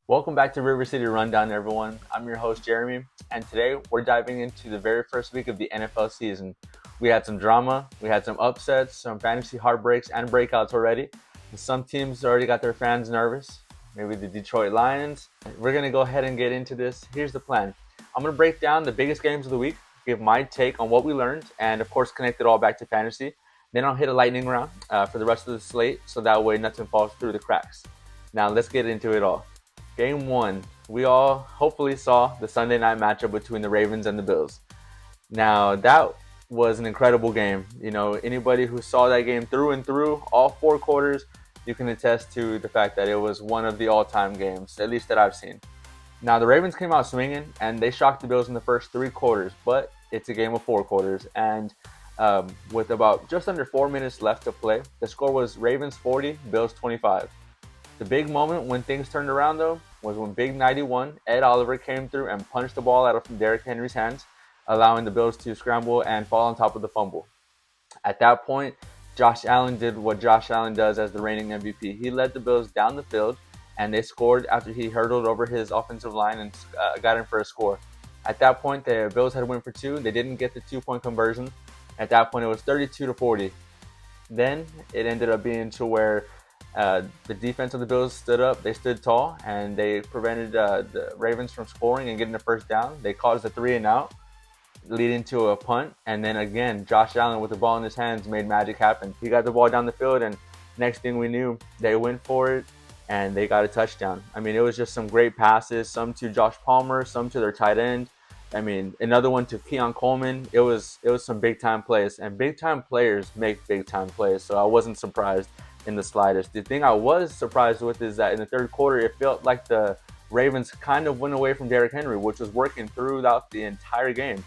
Welcome back to Rivercity Rundown, everyone. I'm your host, Jeremy, and today we're diving into the very first week of the NFL season. We had some drama, we had some upsets, some fantasy heartbreaks, and breakouts already. Some teams already got their fans nervous, maybe the Detroit Lions. We're going to go ahead and get into this. Here's the plan. I'm going to break down the biggest games of the week, give my take on what we learned, and of course, connect it all back to fantasy. Then I'll hit a lightning round for the rest of the slate so that way nothing falls through the cracks. Now, let's get into it all. Game one, we all hopefully saw the Sunday night matchup between the Ravens and the Bills. Now, that was an incredible game. You know, anybody who saw that game through and through, all four quarters, you can attest to the fact that it was one of the all-time games, at least that I've seen. Now, the Ravens came out swinging, and they shocked the Bills in the first three quarters, but it's a game of four quarters, and with about just under 4 minutes left to play, the score was Ravens 40, Bills 25. The big moment when things turned around, though, was when Big 91, Ed Oliver, came through and punched the ball out of Derrick Henry's hands, allowing the Bills to scramble and fall on top of the fumble. At that point, Josh Allen did what Josh Allen does as the reigning MVP. He led the Bills down the field, and they scored after he hurdled over his offensive line and got in for a score. At that point, the Bills had went for two. They didn't get the two-point conversion. At that point, it was 32-40. Then it ended up being to where the defense of the Bills stood up. They stood tall, and they prevented the Ravens from scoring and getting the first down. They caused a 3-and-out, leading to a punt. And then again, Josh Allen, with the ball in his hands, made magic happen. He got the ball down the field, and next thing we knew, they went for it, and they got a touchdown. I mean, it was just some great passes, some to Josh Palmer, some to their tight end. I mean, another one to Keon Coleman. It was some big-time plays, and big-time players make big-time plays, so I wasn't surprised in the slightest. The thing I was surprised with is that in the third quarter, it felt like the Ravens kind of went away from Derrick Henry, which was working throughout the entire game.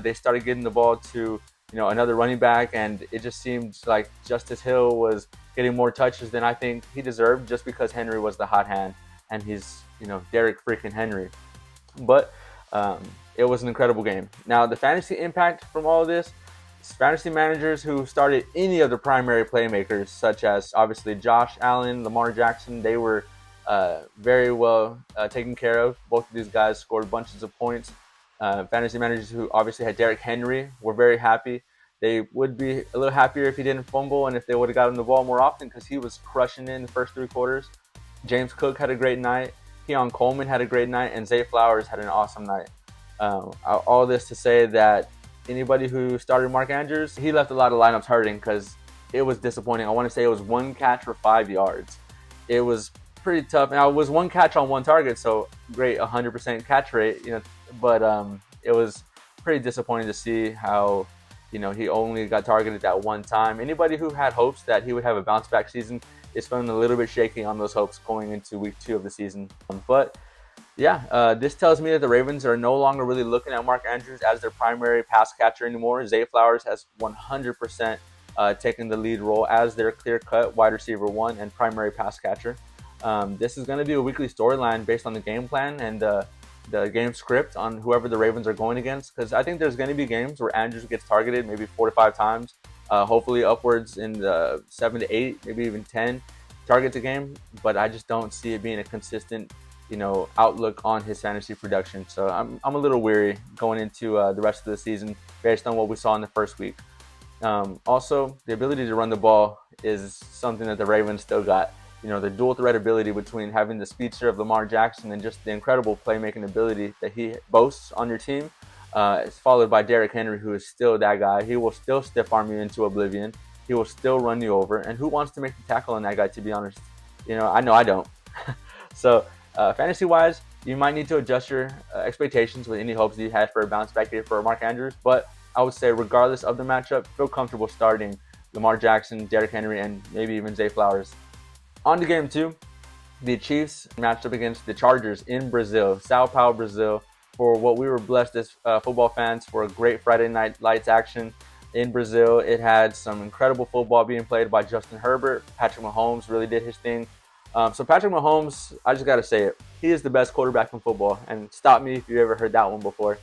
They started getting the ball to another running back, and it just seemed like Justice Hill was getting more touches than I think he deserved, just because Henry was the hot hand, and he's Derrick freaking Henry. But it was an incredible game. Now, the fantasy impact from all of this, fantasy managers who started any of the primary playmakers, such as obviously Josh Allen, Lamar Jackson, they were very well taken care of. Both of these guys scored bunches of points. Fantasy managers who obviously had Derrick Henry were very happy. They would be a little happier if he didn't fumble and if they would have gotten the ball more often, because he was crushing it in the first three quarters. James Cook had a great night. Keon Coleman had a great night, and Zay Flowers had an awesome night. All this to say that anybody who started Mark Andrews, he left a lot of lineups hurting because it was disappointing. I want to say it was one catch for 5 yards. It was pretty tough. Now, it was one catch on one target, so great, 100% catch rate. But it was pretty disappointing to see how he only got targeted that one time. Anybody who had hopes that he would have a bounce back season is feeling a little bit shaky on those hopes going into week 2 of the season. But yeah, this tells me that the Ravens are no longer really looking at Mark Andrews as their primary pass catcher anymore. Zay Flowers has 100% taken the lead role as their clear-cut wide receiver one and primary pass catcher. This is going to be a weekly storyline based on the game plan and the game script on whoever the Ravens are going against, because I think there's going to be games where Andrews gets targeted maybe 4 to 5 times, hopefully upwards in the 7 to 8, maybe even 10 targets a game, but I just don't see it being a consistent outlook on his fantasy production. So I'm a little weary going into the rest of the season based on what we saw in the first week. Also, the ability to run the ball is something that the Ravens still got. The dual threat ability between having the speedster of Lamar Jackson and just the incredible playmaking ability that he boasts on your team is followed by Derrick Henry, who is still that guy. He will still stiff arm you into oblivion. He will still run you over. And who wants to make the tackle on that guy, to be honest? I know I don't. So fantasy-wise, you might need to adjust your expectations with any hopes that you had for a bounce back here for Mark Andrews. But I would say, regardless of the matchup, feel comfortable starting Lamar Jackson, Derrick Henry, and maybe even Zay Flowers. On to game 2, the Chiefs matched up against the Chargers in Brazil, Sao Paulo, Brazil, for what we were blessed as football fans for a great Friday night lights action in Brazil. It had some incredible football being played by Justin Herbert. Patrick Mahomes really did his thing. So Patrick Mahomes, I just got to say it, he is the best quarterback in football. And stop me if you ever heard that one before.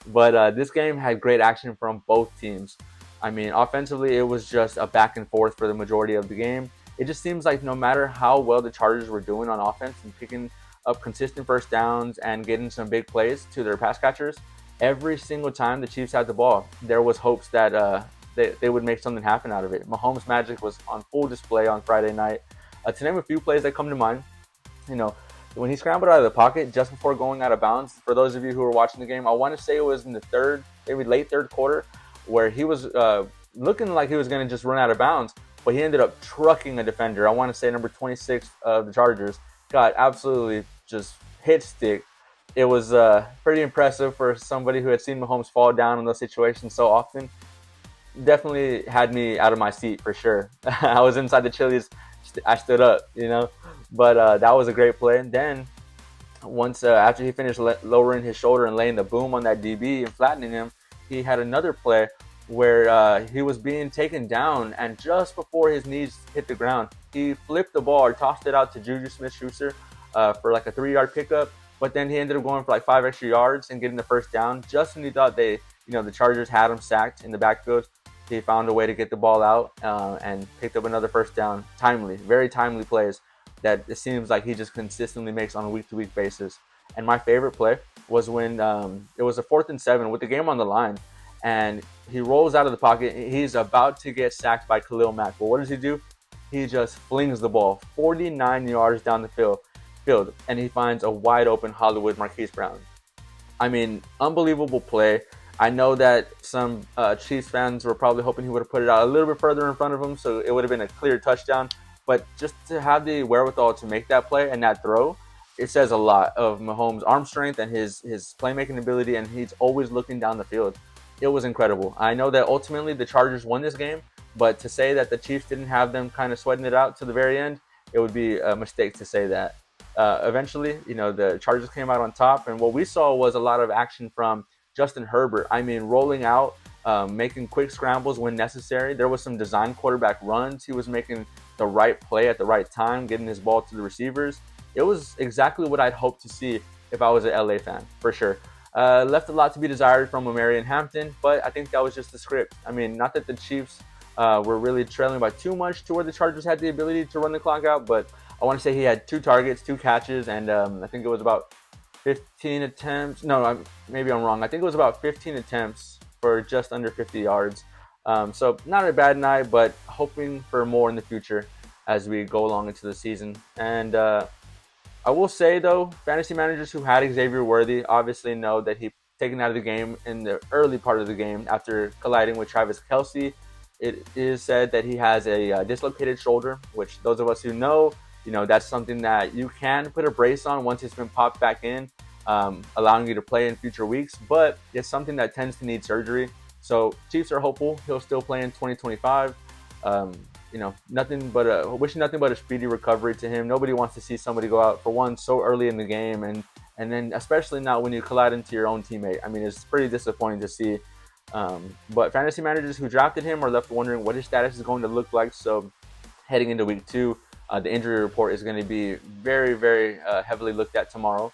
But this game had great action from both teams. I mean, offensively, it was just a back and forth for the majority of the game. It just seems like no matter how well the Chargers were doing on offense and picking up consistent first downs and getting some big plays to their pass catchers. Every single time the Chiefs had the ball, there was hopes that they would make something happen out of it. Mahomes' magic was on full display on Friday night. To name a few plays that come to mind, you know, when he scrambled out of the pocket just before going out of bounds, for those of you who were watching the game, I want to say it was in the third, maybe late third quarter, where he was looking like he was going to just run out of bounds, but he ended up trucking a defender. I want to say number 26 of the Chargers got absolutely just hit stick. It was pretty impressive for somebody who had seen Mahomes fall down in those situations so often. Definitely had me out of my seat for sure. I was inside the Chili's. I stood up, but that was a great play. And then once after he finished lowering his shoulder and laying the boom on that DB and flattening him, he had another play where he was being taken down, and just before his knees hit the ground, he flipped the ball or tossed it out to Juju Smith-Schuster for like a 3-yard pickup. But then he ended up going for like 5 extra yards and getting the first down. Just when he thought the Chargers had him sacked in the backfield, he found a way to get the ball out and picked up another first down. Timely, very timely plays that it seems like he just consistently makes on a week-to-week basis. And my favorite play was when it was a 4th and 7 with the game on the line, and he rolls out of the pocket. He's about to get sacked by Khalil Mack. But what does he do? He just flings the ball 49 yards down the field, and he finds a wide-open Hollywood Marquise Brown. I mean, unbelievable play. I know that some Chiefs fans were probably hoping he would have put it out a little bit further in front of him, so it would have been a clear touchdown. But just to have the wherewithal to make that play and that throw, it says a lot of Mahomes' arm strength and his playmaking ability, and he's always looking down the field. It was incredible. I know that ultimately the Chargers won this game, but to say that the Chiefs didn't have them kind of sweating it out to the very end, it would be a mistake to say that. Eventually, the Chargers came out on top, and what we saw was a lot of action from Justin Herbert. I mean, rolling out, making quick scrambles when necessary. There was some design quarterback runs. He was making the right play at the right time, getting his ball to the receivers. It was exactly what I'd hoped to see if I was an LA fan, for sure. Left a lot to be desired from Marion Hampton, but I think that was just the script. I mean, not that the Chiefs were really trailing by too much to where the Chargers had the ability to run the clock out, but I want to say he had 2 targets, 2 catches, and I think it was about 15 attempts. No, maybe I'm wrong. I think it was about 15 attempts for just under 50 yards. So not a bad night, but hoping for more in the future as we go along into the season. And I will say, though, fantasy managers who had Xavier Worthy obviously know that he taken out of the game in the early part of the game after colliding with Travis Kelce. It is said that he has a dislocated shoulder, which those of us who know, that's something that you can put a brace on once it's been popped back in, allowing you to play in future weeks. But it's something that tends to need surgery. So Chiefs are hopeful he'll still play in 2025. Wishing nothing but a speedy recovery to him. Nobody wants to see somebody go out, for one, so early in the game, and then especially not when you collide into your own teammate. I mean, it's pretty disappointing to see. But fantasy managers who drafted him are left wondering what his status is going to look like. So heading into week 2, the injury report is going to be very, very heavily looked at tomorrow.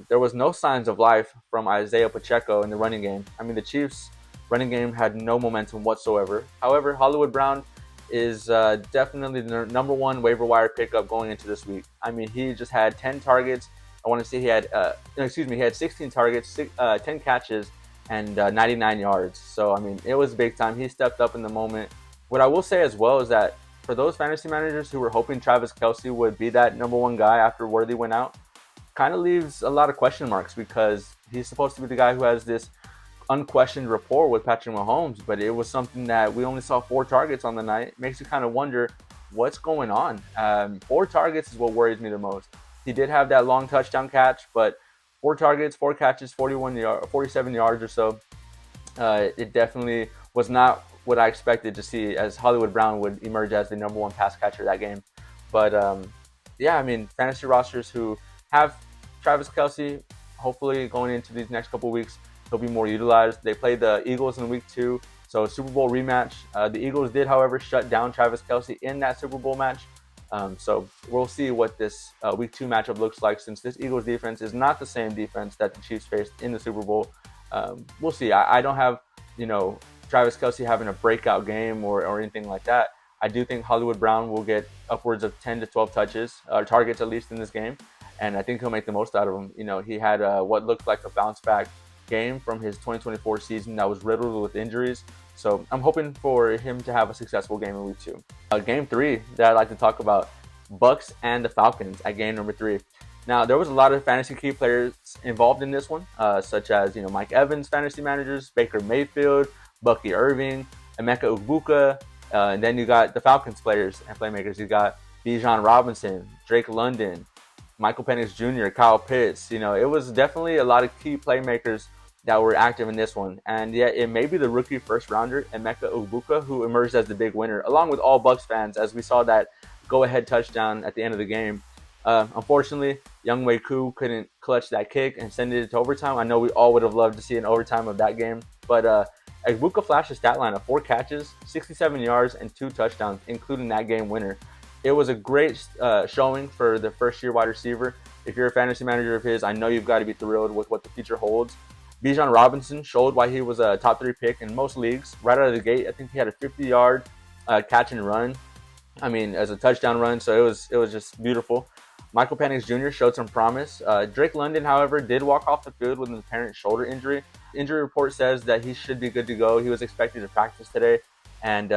There was no signs of life from Isaiah Pacheco in the running game. I mean, the Chiefs' running game had no momentum whatsoever. However, Hollywood Brown is definitely the number 1 waiver wire pickup going into this week. I mean, he just had 10 targets. I want to say he had 16 targets, 10 catches, and 99 yards. So, I mean, it was big time. He stepped up in the moment. What I will say as well is that for those fantasy managers who were hoping Travis Kelce would be that number 1 guy after Worthy went out, kind of leaves a lot of question marks, because he's supposed to be the guy who has this unquestioned rapport with Patrick Mahomes, but it was something that we only saw 4 targets on the night. It makes you kind of wonder what's going on. 4 targets is what worries me the most. He did have that long touchdown catch, but 4 targets, 4 catches, 47 yards or so. It definitely was not what I expected to see, as Hollywood Brown would emerge as the number 1 pass catcher that game. But I mean, fantasy rosters who have Travis Kelce, hopefully going into these next couple weeks, he'll be more utilized. They played the Eagles in week 2, so Super Bowl rematch. The Eagles did, however, shut down Travis Kelce in that Super Bowl match. So we'll see what this week 2 matchup looks like, since this Eagles defense is not the same defense that the Chiefs faced in the Super Bowl. We'll see. I don't have, Travis Kelce having a breakout game or anything like that. I do think Hollywood Brown will get upwards of 10 to 12 touches, targets at least, in this game. and I think he'll make the most out of him. He had what looked like a bounce back game from his 2024 season that was riddled with injuries. So I'm hoping for him to have a successful game in week 2. Game 3 that I'd like to talk about, Bucks and the Falcons at game number 3. Now, there was a lot of fantasy key players involved in this one, such as Mike Evans, fantasy managers, Baker Mayfield, Bucky Irving, Emeka Egbuka, and then you got the Falcons players and playmakers. You got Bijan Robinson, Drake London, Michael Penix Jr., Kyle Pitts. It was definitely a lot of key playmakers that were active in this one. And yet it may be the rookie first rounder, Emeka Egbuka, who emerged as the big winner, along with all Bucs fans, as we saw that go-ahead touchdown at the end of the game. Unfortunately, Young Wei Koo couldn't clutch that kick and send it to overtime. I know we all would have loved to see an overtime of that game. But Egbuka flashed a stat line of 4 catches, 67 yards, and 2 touchdowns, including that game winner. It was a great showing for the first-year wide receiver. If you're a fantasy manager of his, I know you've got to be thrilled with what the future holds. Bijan Robinson showed why he was a top 3 pick in most leagues. Right out of the gate, I think he had a 50-yard catch and run. As a touchdown run, so it was just beautiful. Michael Penix Jr. showed some promise. Drake London, however, did walk off the field with an apparent shoulder injury. Injury report says that he should be good to go. He was expected to practice today. And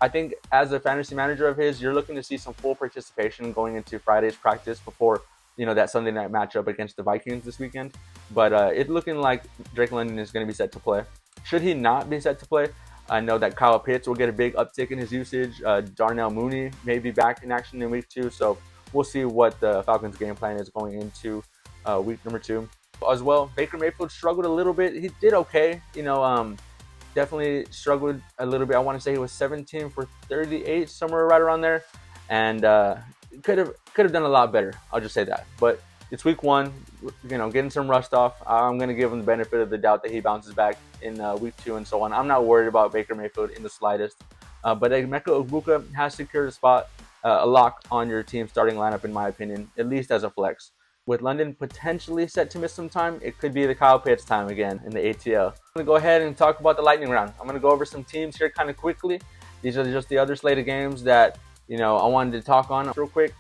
I think as a fantasy manager of his, you're looking to see some full participation going into Friday's practice before, that Sunday night matchup against the Vikings this weekend. But it's looking like Drake London is going to be set to play. Should he not be set to play, I know that Kyle Pitts will get a big uptick in his usage. Darnell Mooney may be back in action in week 2. So we'll see what the Falcons' game plan is going into week number 2. As well, Baker Mayfield struggled a little bit. He did okay. Definitely struggled a little bit. I want to say he was 17 for 38, somewhere right around there. And could have done a lot better. I'll just say that. But it's week 1, getting some rust off. I'm going to give him the benefit of the doubt that he bounces back in week 2 and so on. I'm not worried about Baker Mayfield in the slightest. But Emeka Egbuka has secured a spot, a lock on your team starting lineup, in my opinion, at least as a flex. With London potentially set to miss some time, it could be the Kyle Pitts time again in the ATL. I'm going to go ahead and talk about the lightning round. I'm going to go over some teams here kind of quickly. These are just the other slate of games that, I wanted to talk on real quick.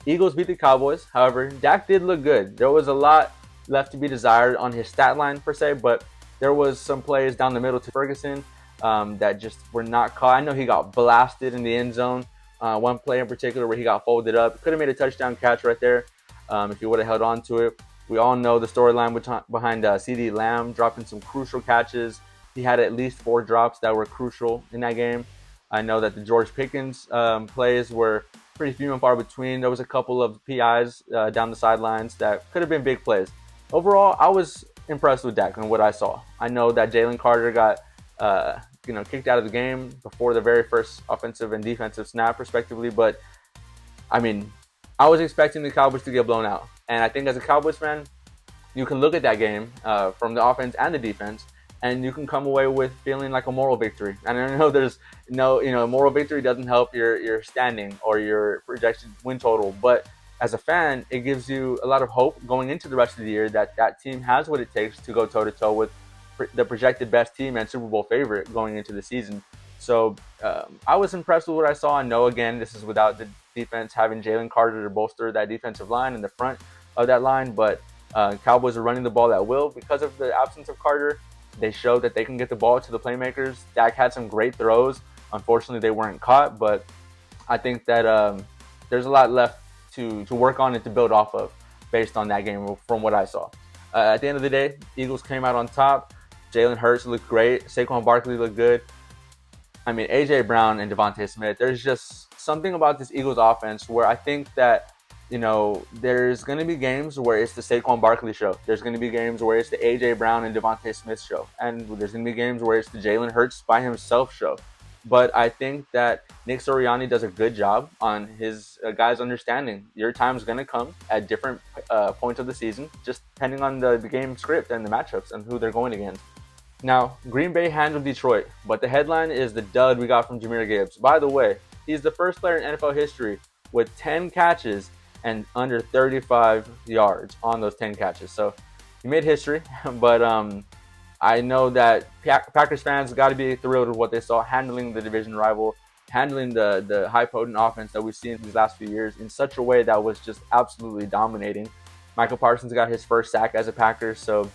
Eagles beat the Cowboys. However, Dak did look good. There was a lot left to be desired on his stat line per se, but there was some plays down the middle to Ferguson that just were not caught. I know he got blasted in the end zone. One play in particular where he got folded up. Could have made a touchdown catch right there if he would have held on to it. We all know the storyline behind CeeDee Lamb dropping some crucial catches. He had at least 4 drops that were crucial in that game. I know that the George Pickens plays were pretty few and far between. There was a couple of PIs down the sidelines that could have been big plays. Overall, I was impressed with Dak and what I saw. I know that Jalen Carter got kicked out of the game before the very first offensive and defensive snap, respectively. But I was expecting the Cowboys to get blown out, and I think as a Cowboys fan, you can look at that game from the offense and the defense, and you can come away with feeling like a moral victory. And I know there's moral victory doesn't help your standing or your projected win total, but as a fan, it gives you a lot of hope going into the rest of the year that that team has what it takes to go toe-to-toe with the projected best team and Super Bowl favorite going into the season. So I was impressed with what I saw. I know, again, this is without the defense having Jalen Carter to bolster that defensive line in the front of that line, but Cowboys are running the ball at will because of the absence of Carter. They showed that they can get the ball to the playmakers. Dak had some great throws. Unfortunately, they weren't caught, but I think that there's a lot left to work on and to build off of based on that game from what I saw. At the end of the day, Eagles came out on top. Jalen Hurts looked great. Saquon Barkley looked good. A.J. Brown and Devontae Smith, there's just something about this Eagles offense where I think that, there's going to be games where it's the Saquon Barkley show. There's going to be games where it's the A.J. Brown and Devontae Smith show. And there's going to be games where it's the Jalen Hurts by himself show. But I think that Nick Sirianni does a good job on his guys understanding your time's going to come at different points of the season, just depending on the game script and the matchups and who they're going against. Now, Green Bay handled Detroit, but the headline is the dud we got from Jahmyr Gibbs. By the way, he's the first player in NFL history with 10 catches and under 35 yards on those 10 catches. So he made history, but I know that Packers fans got to be thrilled with what they saw handling the division rival handling the high potent offense that we've seen these last few years in such a way that was just absolutely dominating. Michael Parsons got his first sack as a Packer, so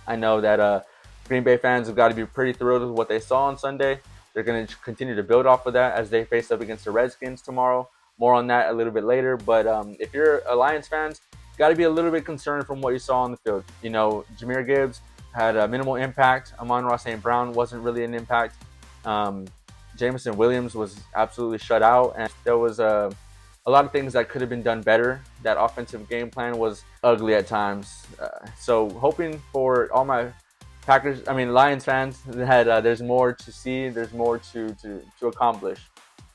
I know that Green Bay fans have got to be pretty thrilled with what they saw on Sunday. They're going to continue to build off of that as they face up against the Redskins tomorrow. More on that a little bit later. But if you're a Lions fans, got to be a little bit concerned from what you saw on the field. You know, Jahmyr Gibbs had a minimal impact. Amon-Ra St. Brown wasn't really an impact. Jameson Williams was absolutely shut out, and there was a lot of things that could have been done better. That offensive game plan was ugly at times. So hoping for all my Lions fans that there's more to see, there's more to accomplish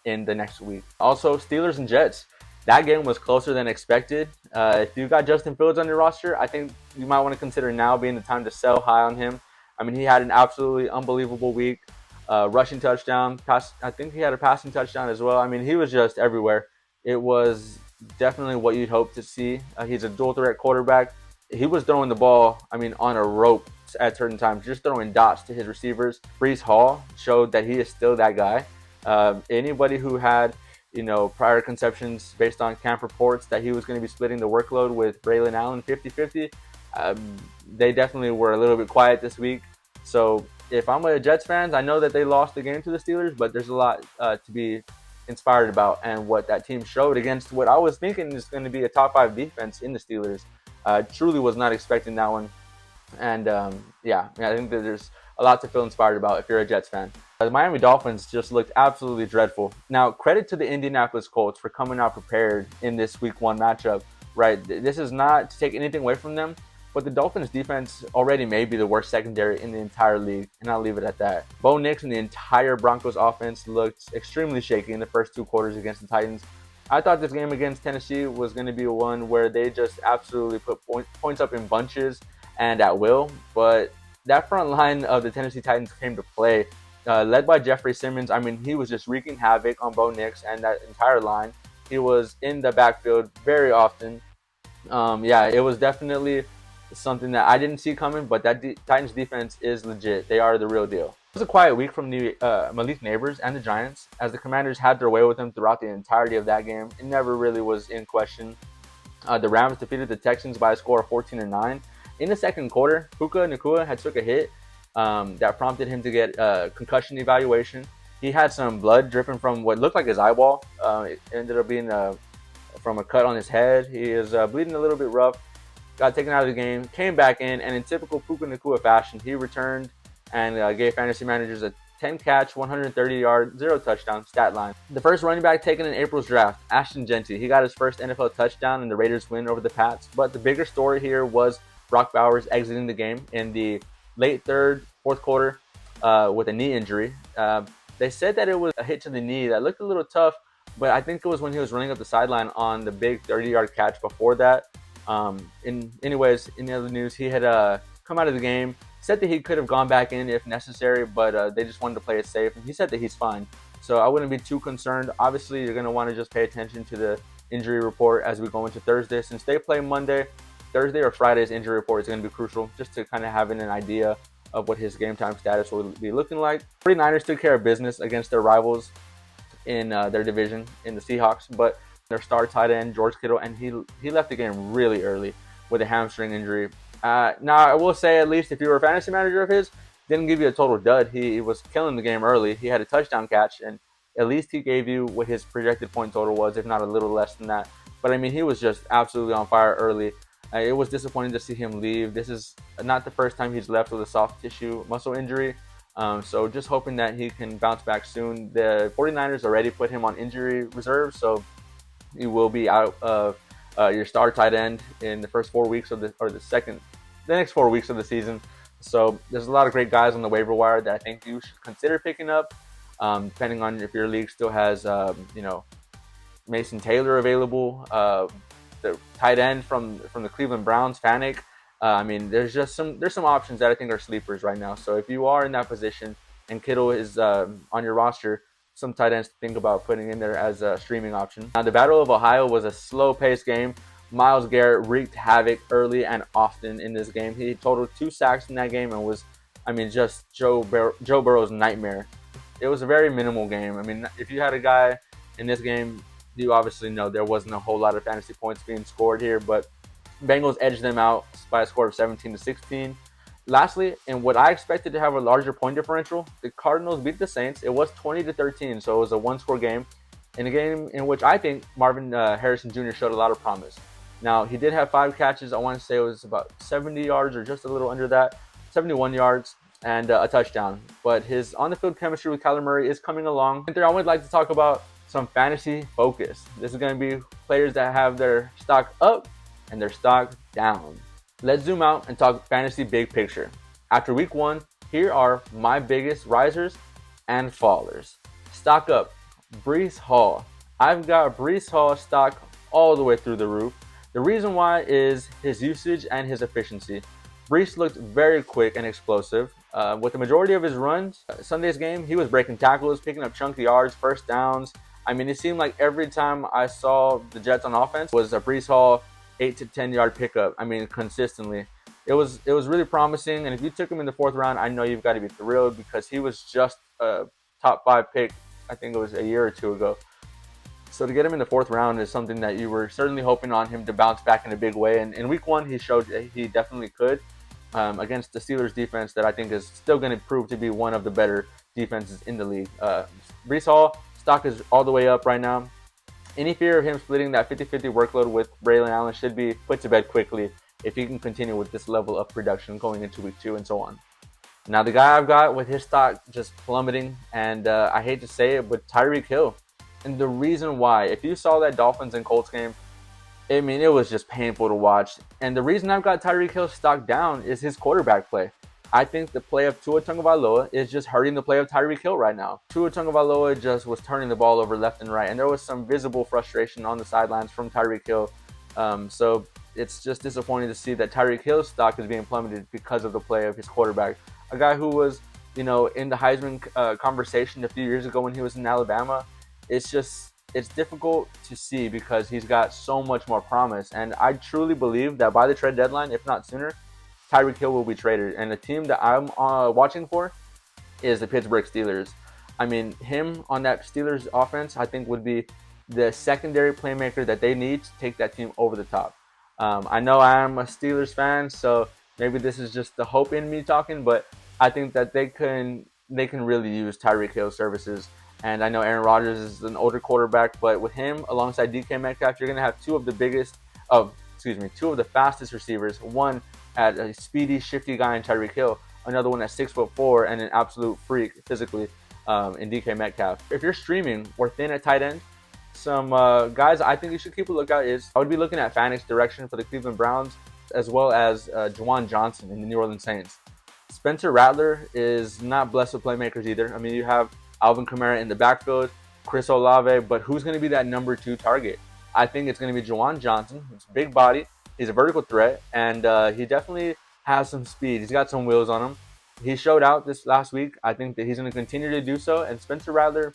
in the next week. Also, Steelers and Jets. That game was closer than expected. If you got Justin Fields on your roster, I think you might want to consider now being the time to sell high on him. I mean, he had an absolutely unbelievable week. Rushing touchdown, I think he had a passing touchdown as well. I mean, he was just everywhere. It was definitely what you'd hope to see. He's a dual threat quarterback. He was throwing the ball, on a rope at certain times, just throwing dots to his receivers. Breece Hall showed that he is still that guy. Anybody who had, prior conceptions based on camp reports that he was going to be splitting the workload with Braylon Allen 50-50, they definitely were a little bit quiet this week. So if I'm a Jets fan, I know that they lost the game to the Steelers, but there's a lot to be inspired about, and what that team showed against what I was thinking is going to be a top 5 defense in the Steelers. Truly was not expecting that one. And I think that there's a lot to feel inspired about if you're a Jets fan. The Miami Dolphins just looked absolutely dreadful. Now, credit to the Indianapolis Colts for coming out prepared in this Week 1 matchup, right? This is not to take anything away from them, but the Dolphins defense already may be the worst secondary in the entire league, and I'll leave it at that. Bo Nix and the entire Broncos offense looked extremely shaky in the first 2 quarters against the Titans. I thought this game against Tennessee was going to be one where they just absolutely put points up in bunches and at will, but that front line of the Tennessee Titans came to play, led by Jeffrey Simmons. I mean, he was just wreaking havoc on Bo Nix and that entire line. He was in the backfield very often. It was definitely something that I didn't see coming, but that Titans defense is legit. They are the real deal. It was a quiet week from the Malik Neighbors and the Giants, as the Commanders had their way with them throughout the entirety of that game. It never really was in question. The Rams defeated the Texans by a score of 14-9. In the second quarter, Puka Nacua had took a hit that prompted him to get a concussion evaluation. He had some blood dripping from what looked like his eyeball. It ended up being from a cut on his head. He is bleeding a little bit rough. Got taken out of the game, came back in, and in typical Puka Nacua fashion, he returned and gave fantasy managers a 10-catch, 130-yard, 0 touchdown stat line. The first running back taken in April's draft, Ashton Jeanty, he got his first NFL touchdown in the Raiders' win over the Pats. But the bigger story here was Brock Bowers exiting the game in the late fourth quarter with a knee injury. They said that it was a hit to the knee that looked a little tough, but I think it was when he was running up the sideline on the big 30-yard catch before that. In the other news, he had come out of the game, said that he could have gone back in if necessary, but they just wanted to play it safe, and he said that he's fine. So I wouldn't be too concerned. Obviously, you're going to want to just pay attention to the injury report as we go into Thursday. Since they play Monday, Thursday or Friday's injury report is going to be crucial, just to kind of having an idea of what his game time status will be looking like. 49ers took care of business against their rivals in their division in the Seahawks, but their star tight end, George Kittle, and he left the game really early with a hamstring injury. Now, I will say, at least if you were a fantasy manager of his, didn't give you a total dud. He was killing the game early. He had a touchdown catch, and at least he gave you what his projected point total was, if not a little less than that. But, I mean, he was just absolutely on fire early. It was disappointing to see him leave. This is not the first time he's left with a soft tissue muscle injury. So just hoping that he can bounce back soon. The 49ers already put him on injury reserve, so he will be out of your star tight end in the first 4 weeks of the next 4 weeks of the season. So there's a lot of great guys on the waiver wire that I think you should consider picking up, depending on if your league still has, Mason Taylor available, the tight end from the Cleveland Browns, Fanick. There's some options that I think are sleepers right now. So if you are in that position and Kittle is on your roster, some tight ends to think about putting in there as a streaming option. Now, the Battle of Ohio was a slow-paced game. Myles Garrett wreaked havoc early and often in this game. He totaled 2 sacks in that game and was, just Joe Burrow's nightmare. It was a very minimal game. I mean, if you had a guy in this game, you obviously know there wasn't a whole lot of fantasy points being scored here, but Bengals edged them out by a score of 17-16. Lastly, in what I expected to have a larger point differential, the Cardinals beat the Saints. It was 20-13, so it was a one-score game, in a game in which I think Marvin Harrison Jr. showed a lot of promise. Now, he did have 5 catches. I want to say it was about 70 yards or just a little under that, 71 yards, and a touchdown. But his on-the-field chemistry with Kyler Murray is coming along. And I would like to talk about some fantasy focus. This is going to be players that have their stock up and their stock down. Let's zoom out and talk fantasy big picture. After week 1, here are my biggest risers and fallers. Stock up, Breece Hall. I've got Breece Hall stock all the way through the roof. The reason why is his usage and his efficiency. Breece looked very quick and explosive. With the majority of his runs, Sunday's game, he was breaking tackles, picking up chunky yards, first downs. I mean, it seemed like every time I saw the Jets on offense was a Breece Hall 8 to 10 yard pickup. I mean, consistently. It was really promising, and if you took him in the 4th round, I know you've got to be thrilled because he was just a top 5 pick, I think it was a year or two ago. So to get him in the 4th round is something that you were certainly hoping on him to bounce back in a big way. And in week 1, he showed he definitely could against the Steelers defense that I think is still going to prove to be one of the better defenses in the league. Breece Hall, stock is all the way up right now. Any fear of him splitting that 50-50 workload with Braylon Allen should be put to bed quickly if he can continue with this level of production going into week 2 and so on. Now, the guy I've got with his stock just plummeting, and I hate to say it, but Tyreek Hill. And the reason why, if you saw that Dolphins and Colts game, I mean, it was just painful to watch. And the reason I've got Tyreek Hill stock down is his quarterback play. I think the play of Tua Tagovailoa is just hurting the play of Tyreek Hill right now. Tua Tagovailoa just was turning the ball over left and right, and there was some visible frustration on the sidelines from Tyreek Hill. So it's just disappointing to see that Tyreek Hill's stock is being plummeted because of the play of his quarterback. A guy who was, in the Heisman conversation a few years ago when he was in Alabama. It's difficult to see because he's got so much more promise. And I truly believe that by the trade deadline, if not sooner, Tyreek Hill will be traded. And the team that I'm watching for is the Pittsburgh Steelers. I mean, him on that Steelers offense, I think, would be the secondary playmaker that they need to take that team over the top. I know I am a Steelers fan, so maybe this is just the hope in me talking, but I think that they can really use Tyreek Hill's services. And I know Aaron Rodgers is an older quarterback, but with him alongside DK Metcalf, you're going to have two of the fastest receivers. One at a speedy, shifty guy in Tyreek Hill, another one at 6'4" and an absolute freak physically in DK Metcalf. If you're streaming or thin at tight end, some guys I think you should keep a lookout is I would be looking at Fannic's direction for the Cleveland Browns, as well as Juwan Johnson in the New Orleans Saints. Spencer Rattler is not blessed with playmakers either. I mean, you have Alvin Kamara in the backfield, Chris Olave, but who's going to be that number 2 target? I think it's going to be Juwan Johnson. He's a big body. He's a vertical threat, and he definitely has some speed. He's got some wheels on him. He showed out this last week. I think that he's going to continue to do so, and Spencer Rattler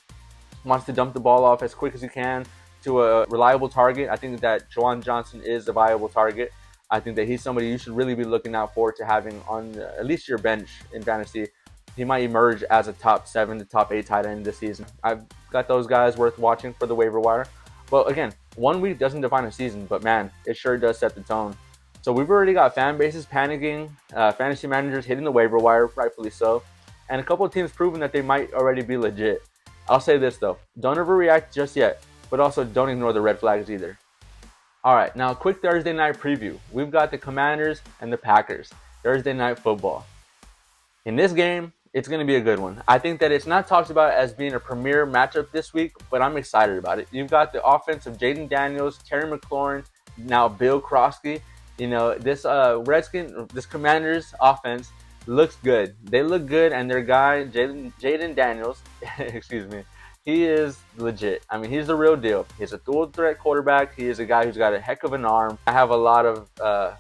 wants to dump the ball off as quick as he can to a reliable target. I think that Juwan Johnson is a viable target. I think that he's somebody you should really be looking out for to having on at least your bench in fantasy. He might emerge as a top 7 to top 8 tight end this season. I've got those guys worth watching for the waiver wire. Well, again, 1 week doesn't define a season, but man, it sure does set the tone. So we've already got fan bases panicking, fantasy managers hitting the waiver wire, rightfully so, and a couple of teams proving that they might already be legit. I'll say this though, don't overreact just yet, but also don't ignore the red flags either. All right, now a quick Thursday night preview. We've got the Commanders and the Packers, Thursday night football. In this game, it's going to be a good one. I think that it's not talked about as being a premier matchup this week, but I'm excited about it. You've got the offense of Jaden Daniels, Terry McLaurin, now Bill Krosky. This Commanders offense looks good. They look good, and their guy, Jaden Daniels, excuse me, he is legit. I mean, he's the real deal. He's a dual threat quarterback. He is a guy who's got a heck of an arm. I have a lot of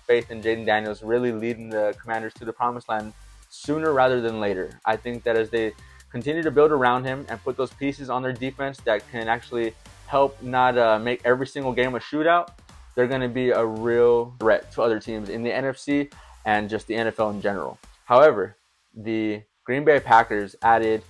faith in Jaden Daniels really leading the Commanders to the promised land sooner rather than later. I think that as they continue to build around him and put those pieces on their defense that can actually help not make every single game a shootout, they're going to be a real threat to other teams in the NFC and just the NFL in general. However, the Green Bay Packers added,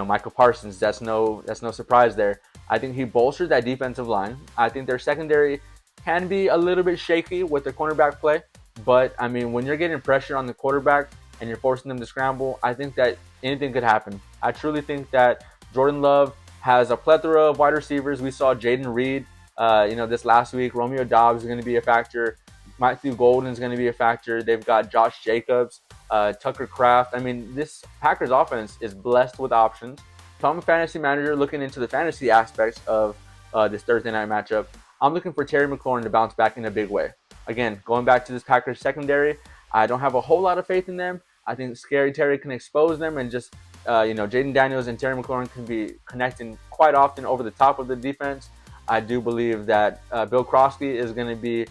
Michael Parsons. That's no surprise there. I think he bolstered that defensive line. I think their secondary can be a little bit shaky with their cornerback play, but I mean, when you're getting pressure on the quarterback and you're forcing them to scramble, I think that anything could happen. I truly think that Jordan Love has a plethora of wide receivers. We saw Jaden Reed, this last week. Romeo Dobbs is going to be a factor. Matthew Golden is going to be a factor. They've got Josh Jacobs, Tucker Kraft. I mean, this Packers offense is blessed with options. If I'm a fantasy manager looking into the fantasy aspects of this Thursday night matchup, I'm looking for Terry McLaurin to bounce back in a big way. Again, going back to this Packers secondary, I don't have a whole lot of faith in them. I think Scary Terry can expose them, and just Jaden Daniels and Terry McLaurin can be connecting quite often over the top of the defense. I do believe that Bill Krosky is going to be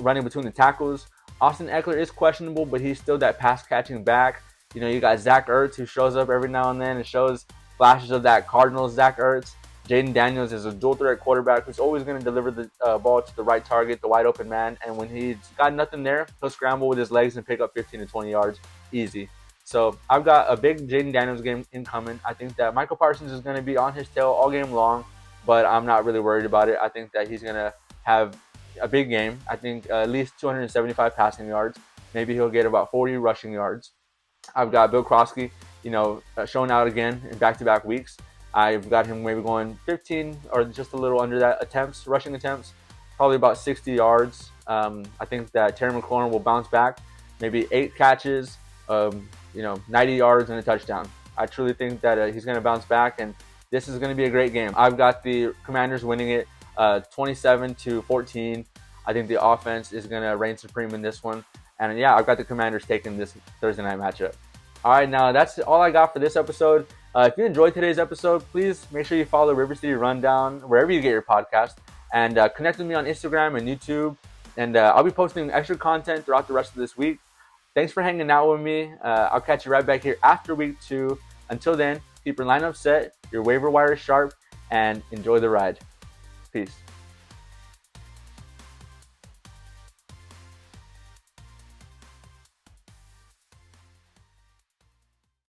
running between the tackles. Austin Eckler is questionable, but he's still that pass catching back. You got Zach Ertz, who shows up every now and then and shows flashes of that Cardinals Zach Ertz. Jaden Daniels is a dual threat quarterback who's always going to deliver the ball to the right target, the wide open man. And when he's got nothing there, he'll scramble with his legs and pick up 15 to 20 yards easy. So I've got a big Jaden Daniels game incoming. I think that Michael Parsons is going to be on his tail all game long, but I'm not really worried about it. I think that he's going to have a big game. I think at least 275 passing yards. Maybe he'll get about 40 rushing yards. I've got Bill Krosky, showing out again in back-to-back weeks. I've got him maybe going 15 or just a little under that rushing attempts, probably about 60 yards. I think that Terry McLaurin will bounce back, maybe 8 catches, 90 yards and a touchdown. I truly think that he's going to bounce back, and this is going to be a great game. I've got the Commanders winning it 27-14. I think the offense is going to reign supreme in this one. And yeah, I've got the Commanders taking this Thursday night matchup. All right, now that's all I got for this episode. If you enjoyed today's episode, please make sure you follow Rivercity Rundown wherever you get your podcast, and connect with me on Instagram and YouTube. And I'll be posting extra content throughout the rest of this week. Thanks for hanging out with me. I'll catch you right back here after week 2. Until then, keep your lineup set, your waiver wire sharp, and enjoy the ride. Peace.